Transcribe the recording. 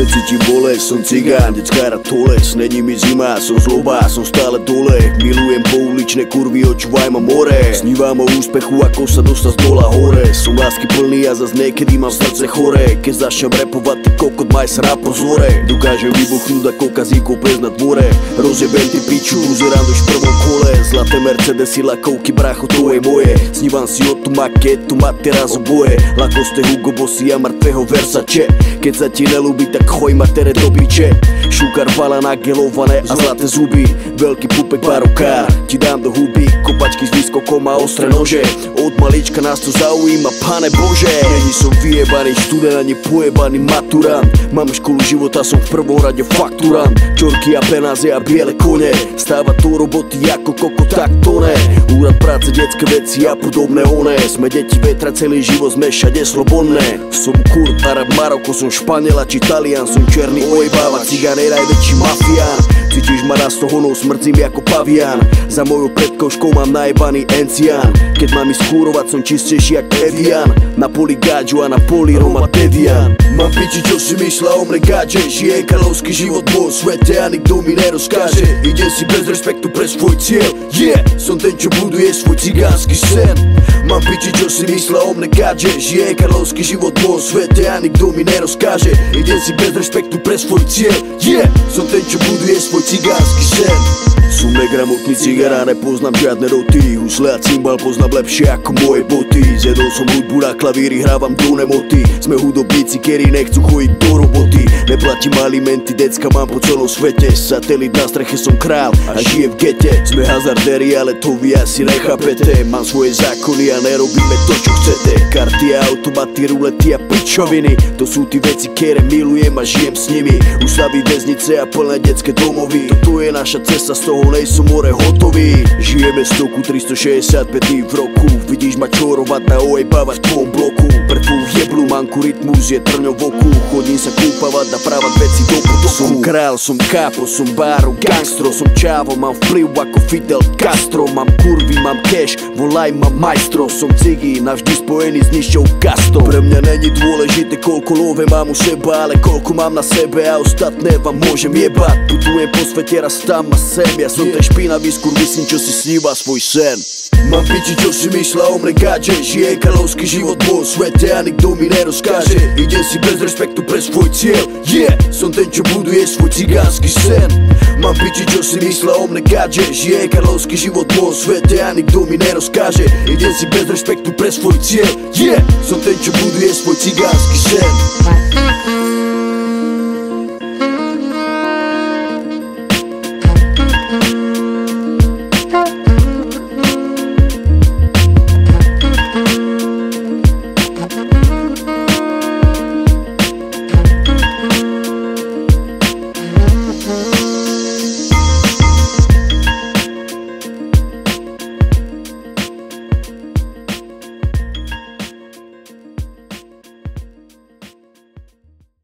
Necítim bolesť, som cigán, deckára toles. Není mi zima, som zloba, som stále dole. Milujem pouličné kurvy, očúvaj ma more. Snívam o úspechu, ako sa dostať z dola hore. Som lásky plný a zas niekedy mám srdce chore. Keď začnem repovať, ty kokot, maj sa na pozore. Dokážem vybuchnúť ako kazíkov pes na dvore. Rozjebem ty piču, uzerám už v prvom kole. Zlaté Mercedesy, lakovky, bracho, to je moje. Snívam si o tú maketu, ma teraz oboje. Lakoste Hugo Bossy a mŕtvého Versace. Keď sa ti nelúbi, tak choj matere do piče. Šukar vala nagelované a zlaté zuby. Veľký pupek barokár, ti dám do huby. Kopačky s výskokom a ostré nože. Od malička nás to zaujíma, pane Bože. Není som vyjebaný študent ani pojebaný maturant. Mám školu života, som v prvom rade fakturant. Čorky a penáze a biele kone. Stáva to roboty ako koko, tak to ne. Úrad práce, detské veci a podobné one. Sme deti vetra, celý život sme všade slobodné. Som Kurd, Arab, Maroko, som Španiela či Talian. Som černý ojbáva, cigán je najväčší mafián. Cítiš ma raz toho, no smrdzím ako pavián. Za mojou predkoškou mám najebaný encián. Keď mám ísť kúrovať, som čistejší jak Evian. Na poli gáďu a na poli Roma Devian. Mám piči, čo si myslela o mne gádže. Žije kráľovský život vo svete a nikto mi nerozkáže. Ide si bez respektu pre svoj cieľ. Som ten, čo buduje svoj cigánsky sen. Mám piči, čo si myslela o mne gádže. Žije kráľovský život vo svete a nikto mi nerozkáže. Ide si bez respektu pre svoj cieľ. Som ten, čo buduje svoj cigánsky sen. Som negramotný cigár a nepoznám žiadne roty. Husle a cymbal poznám lepšie ako moje boty. Zjedol som hudbu na klavíri, hrávam do nemoty. Sme hudobníci, ktorí nechcú chodiť do roboty. Neplatím alimenty, decka mám po celom svete. Satelit na streche, som král a žijem v gete. Sme hazardéri, ale to vy asi nechápete. Mám svoje zákony a nerobíme to, čo chcete. Karty a automaty, rulety a pičoviny. To sú tí veci, ktoré milujem a žijem s nimi. Ústavy, väznice a plné detské domovy. Toto je naša cesta, z toho nejsem more hotový. Žijeme 100 365 v roku. Vidíš ma čorovať a ojebávať v tvojom bloku. Pre tvoju jeblu manku rytmus je trňo v oku. Chodím sa kúpavať a právať veci do potoku. Som král, som kápo, som báro, gangstro. Som čávo, mám vplyv ako Fidel Castro. Mám kurvy, mám cash, volaj ma majstro. Som cigy, navždy spojený s nižšou kastou. Pre mňa není dôležité, koľko love mám u seba, ale koľko mám na sebe a ostatné vám môžem jebať. Putujem po svete, raz tam a sem. Ja som ten špinavý skurvisín, čo si sníva svoj sen. Mám piči, čo si myslela o mne gádže. Žije kráľovský život vo svete a nikto mi nerozkáže. Ide si bez respektu pre svoj cieľ. Som ten, čo buduje svoj cigánsky sen. Mám piči, čo si myslela o mne gádže. Žije kráľovský život vo svete a nikto mi nerozkáže. Ide si bez respektu pre svoj cieľ. Som ten, čo buduje svoj cigánsky sen.